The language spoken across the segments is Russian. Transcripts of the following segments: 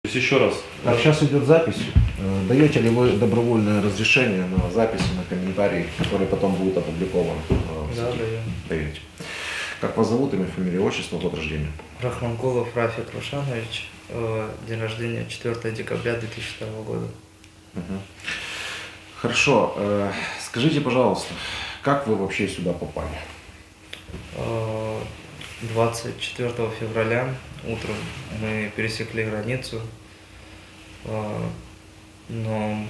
То есть еще раз. Так, сейчас идет запись. Даете ли вы добровольное разрешение на записи, на комментарии, которые потом будут опубликованы? Да, даю. Даете. Как вас зовут, имя, фамилия, отчество, год рождения? Рахманкулов Рафик Рушанович. День рождения 4 декабря 2002 года. Угу. Хорошо. Скажите, пожалуйста, как вы вообще сюда попали? 24 февраля утром мы пересекли границу. Но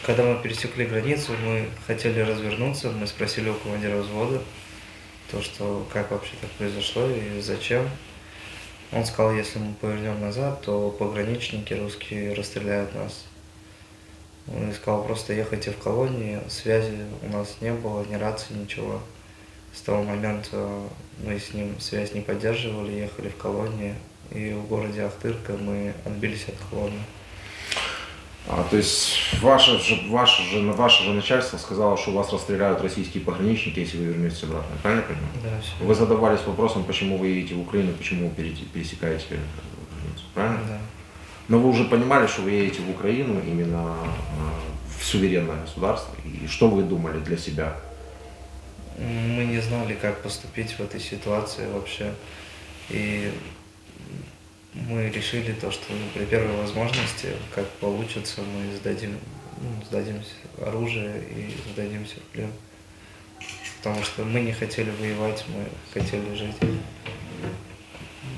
когда мы пересекли границу, мы хотели развернуться, мы спросили у командира взвода, что как вообще так произошло и зачем. Он сказал, если мы повернем назад, то пограничники русские расстреляют нас. Он сказал, просто ехайте в колонии, связи у нас не было, ни рации, ничего. С того момента мы с ним связь не поддерживали, ехали в колонии, и в городе Ахтырка мы отбились от колонны. То есть ваше же начальство сказало, что вас расстреляют российские пограничники, если вы вернетесь обратно, правильно я понимаю? Да, все. Вы задавались вопросом, почему вы едете в Украину, почему вы пересекаете границу, правильно? Да. Но вы уже понимали, что вы едете в Украину именно в суверенное государство, и что вы думали для себя? Мы не знали, как поступить в этой ситуации вообще. И мы решили то, что при первой возможности, как получится, мы сдадим оружие и сдадимся в плен. Потому что мы не хотели воевать, мы хотели жить.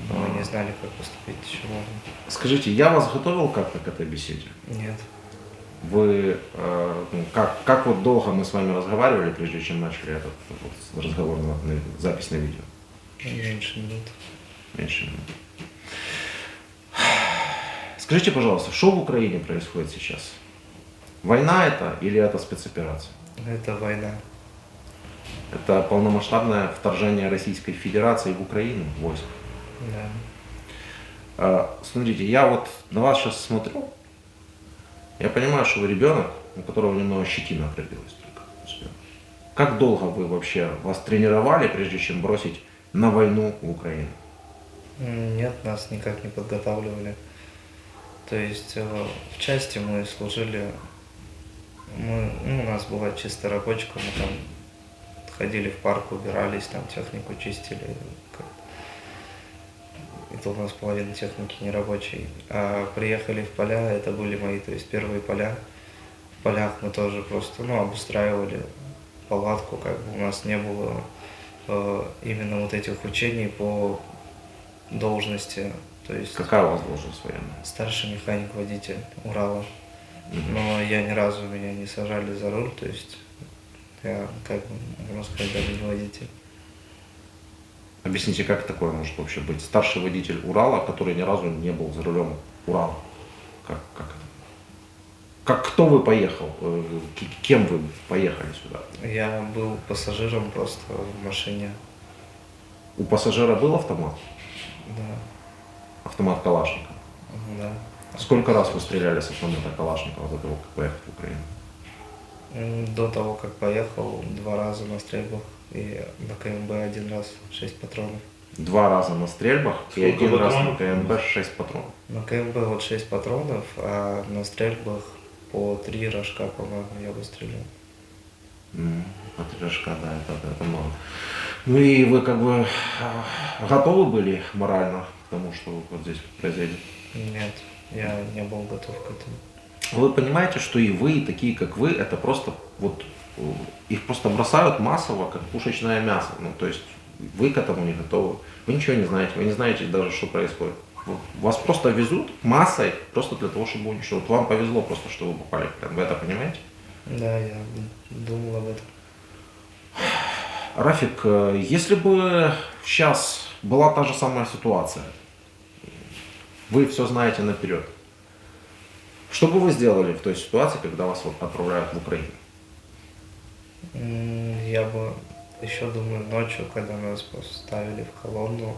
Мы не знали, как поступить, еще можно. Скажите, я вас готовил как-то к этой беседе? Нет. Вы, как вот долго мы с вами разговаривали, прежде чем начали этот вот разговор, запись на видео? Меньше минут. Меньше минут. Скажите, пожалуйста, что в Украине происходит сейчас? Война это или это спецоперация? Это война. Это полномасштабное вторжение Российской Федерации в Украину, войск. Да. Смотрите, я вот на вас сейчас смотрю, я понимаю, что вы ребенок, у которого немного щетина пробилась только. Как долго вы вообще вас тренировали, прежде чем бросить на войну в Украину? Нет, нас никак не подготавливали. То есть в части мы служили, у нас была чисто рабочка, мы там ходили в парк, убирались, там технику чистили. И то у нас половина техники не рабочей. А приехали в поля, это были мои, то есть первые поля. В полях мы тоже просто, обустраивали палатку, как бы у нас не было именно вот этих учений по должности. То есть Какая у вас должность военная? старший механик-водитель Урала. Но я ни разу меня не сажали за руль, то есть я, можно сказать, даже не водитель. Объясните, как такое может вообще быть? Старший водитель Урала, который ни разу не был за рулем Урала. Как это? Кто вы поехал? Кем вы поехали сюда? Я был пассажиром просто в машине. У пассажира был автомат? Да. Автомат Калашникова? Да. Сколько раз вы стреляли с автомата Калашникова до того, как поехать в Украину? До того, как поехал, 2 раза на стрельбах и на КМБ 1 раз 6 патронов. 2 раза на стрельбах и Сколько 1 раз на патронов? КМБ 6 патронов. На КМБ вот 6 патронов, а на стрельбах по 3 рожка, по-моему, я выстрелил. По 3 рожка, да, это много. Ну и вы как бы готовы были морально к тому, что вот здесь произойдет? Нет, я не был готов к этому. Вы понимаете, что и вы, и такие как вы, это просто вот их просто бросают массово, как пушечное мясо. Ну, то есть вы к этому не готовы, вы ничего не знаете, вы не знаете даже, что происходит. Вас просто везут массой просто для того, чтобы уничтожить. Вот вам повезло просто, что вы попали в плен. Вы это понимаете? Да, я думал об этом. Рафик, если бы сейчас была та же самая ситуация, вы все знаете наперед, что бы вы сделали в той ситуации, когда вас вот отправляют в Украину? Я бы еще, думаю, ночью, когда нас поставили в колонну,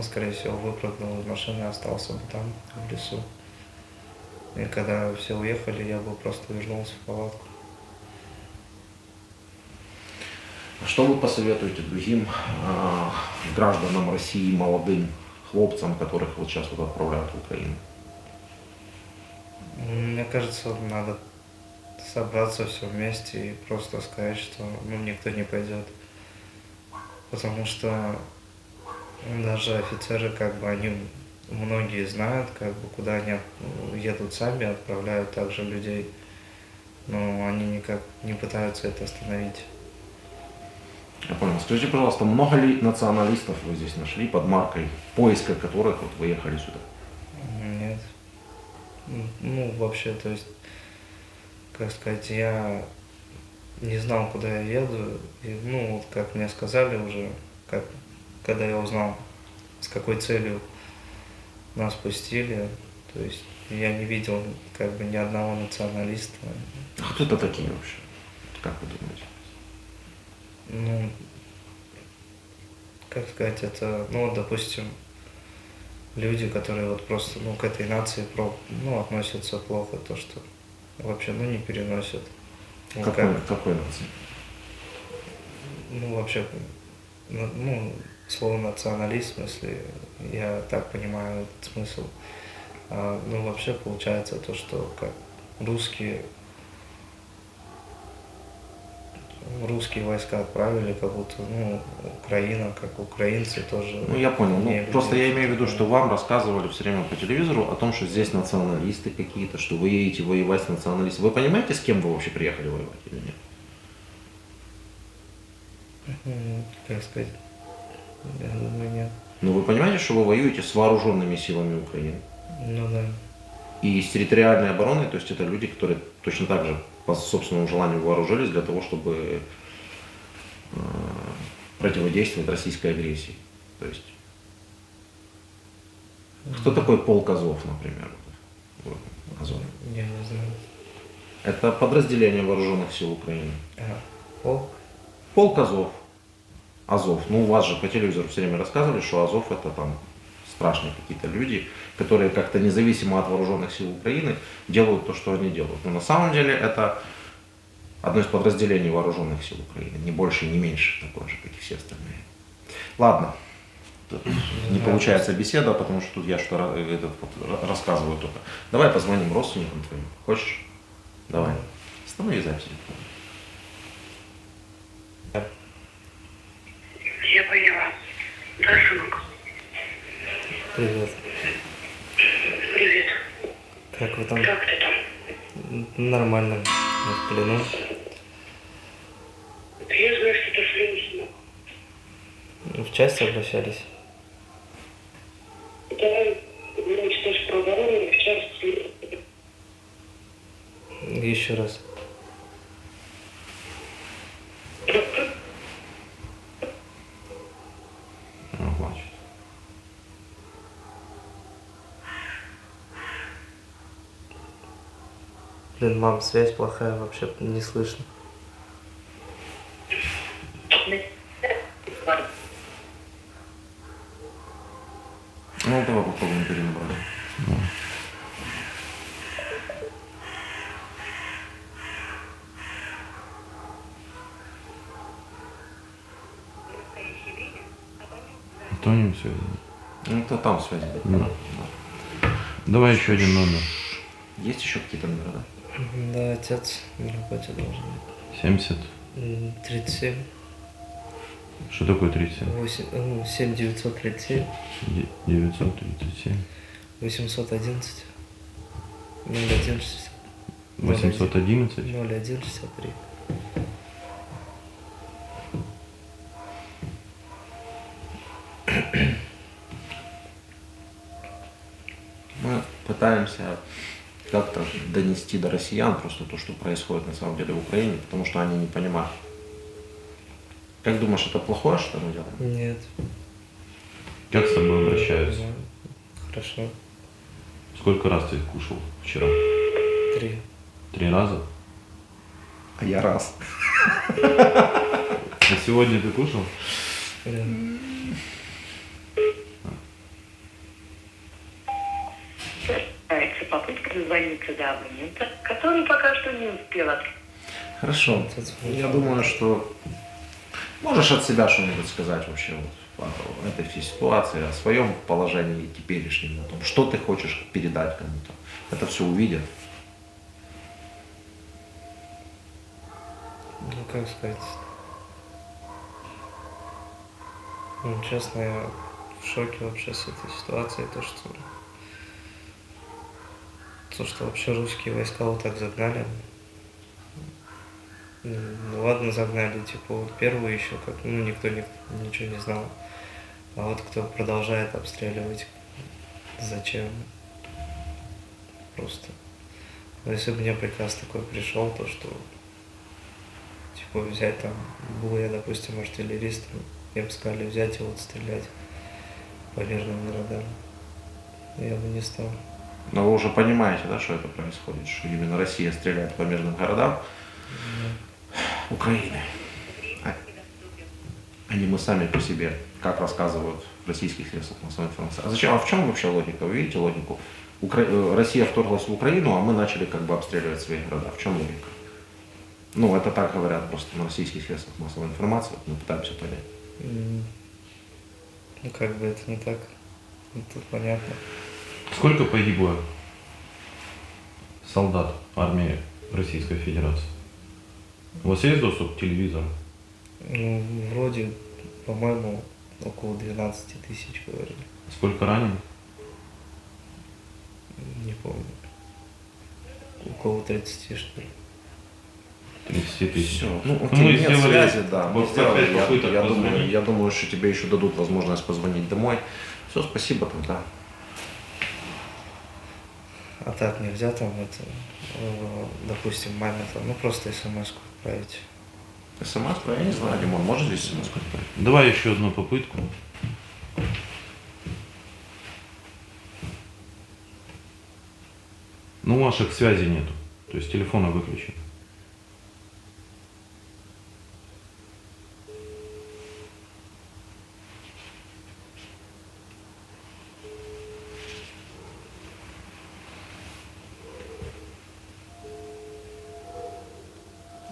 скорее всего, выпрыгнул из машины, остался бы там, в лесу. И когда все уехали, я бы просто вернулся в палатку. Что вы посоветуете другим гражданам России, молодым хлопцам, которых вот сейчас вот отправляют в Украину? кажется, надо собраться все вместе и просто сказать, что ну, никто не пойдет. Потому что даже офицеры, как бы, они многие знают, как бы, куда они едут сами, отправляют также людей. Но они никак не пытаются это остановить. Я понял. Скажите, пожалуйста, много ли националистов вы здесь нашли под маркой поиска которых вот вы ехали сюда? Нет. Ну, вообще, то есть, как сказать, я не знал, куда я еду. И, ну, вот как мне сказали уже, когда я узнал, с какой целью нас пустили, то есть я не видел как бы ни одного националиста. А кто это такие вообще? Как вы думаете? Ну, как сказать, это, ну, вот, допустим, люди, которые вот просто, ну, к этой нации, ну, относятся плохо, то, что вообще, ну, не переносят. Ну, Какой нации? Ну, вообще, ну, слово националист, в смысле, я так понимаю этот смысл. Ну, вообще получается то, что как русские войска отправили, как будто, ну, Украина, как украинцы тоже. Ну, я понял. Ну, просто я имею в виду, такое. что вам рассказывали все время по телевизору о том, что здесь националисты какие-то, что вы едете воевать с националистами. Вы понимаете, с кем вы вообще приехали воевать или нет? Как сказать, я думаю, нет. Ну, вы понимаете, что вы воюете с вооруженными силами Украины? Ну да. И с территориальной обороной, то есть это люди, которые точно так же по собственному желанию вооружились для того, чтобы противодействовать российской агрессии. То есть кто такой полк Азов, например? Азов. Я не знаю. Это подразделение вооруженных сил Украины. Полк? Полк Азов. Азов. Ну, у вас же по телевизору все время рассказывали, что Азов это там страшные какие-то люди, которые как-то независимо от вооруженных сил Украины делают то, что они делают. Но на самом деле это одно из подразделений вооруженных сил Украины. Не больше, не меньше, такое же, как и все остальные. Ладно. Тут не получается беседа, потому что тут я что-то рассказываю только. Давай позвоним родственникам твоим. Хочешь? Давай. Останови запись. Я поняла. Да, сынок. Привет. Привет. Как вы там? Как ты там? Нормально. Мы в плену. Я знаю, что ты в плену, сынок. В части обращались? Да, ну, что ж, про оборону, в частности. Еще раз. Плачет. Блин, мам, связь плохая, вообще не слышно. Ну, давай попробуем перенабрать. То не связи. Ну, это там связи. Да. Давай еще один номер. Есть еще какие-то номера, да? Да, отец на работе должен быть. 70. 37, Что такое 37? 7 937, 937. 811, 01 60, 811. 01 63. Мы пытаемся как-то донести до россиян просто то, что происходит на самом деле в Украине, потому что они не понимают. Как думаешь, это плохое, что мы делаем? Нет. Как с тобой обращаются? Хорошо. Сколько раз ты кушал вчера? 3. 3 раза? А я раз. А сегодня ты кушал? Да. Попытка дозвониться до абонента, который пока что не успел открыть. Хорошо. Я думаю, что можешь от себя что-нибудь сказать вообще вот о этой всей ситуации, о своем положении теперешнем, о том, что ты хочешь передать кому-то. Это все увидят. как сказать, ну, честно, я в шоке вообще с этой ситуации, то, что вообще русские войска вот так загнали. Ну, ладно, загнали, типа, вот первую еще, как, ну, никто ничего не знал. А вот кто продолжает обстреливать, зачем? Просто. Но если бы мне приказ такой пришел, то что, типа, взять там, был я, допустим, артиллеристом, мне бы сказали взять и вот стрелять по мирным городам. Я бы не стал. Но вы уже понимаете, да, что это происходит, что именно Россия стреляет по мирным городам Украины, а не мы сами по себе, как рассказывают в российских средствах массовой информации. А зачем? А в чем вообще логика? Вы видите логику? Россия вторглась в Украину, а мы начали как бы обстреливать свои города. В чем логика? Ну, это так говорят просто на российских средствах массовой информации. Мы пытаемся понять. Ну, как бы это не так. Ну, тут понятно. Сколько погибло солдат армии Российской Федерации? У вас есть доступ к телевизору? Ну, вроде, по-моему, около 12 тысяч говорили. Сколько раненых? Не помню. Около 30, что ли. 30 тысяч. Все. Ну, Мы нет сделали связи, да. Мы вот сделали. опять попыток позвонить. Я думаю, что тебе еще дадут возможность позвонить домой. Все, спасибо тогда. А так нельзя там это, допустим, маме там, ну просто смс-ку отправить. СМС, я не знаю, Димон, можешь здесь СМС отправить? Давай еще одну попытку. Ну, у ваших связей нету. То есть телефона выключен.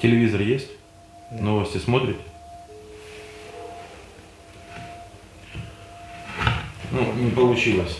Телевизор есть? Да. Новости смотрите? Ну, не получилось.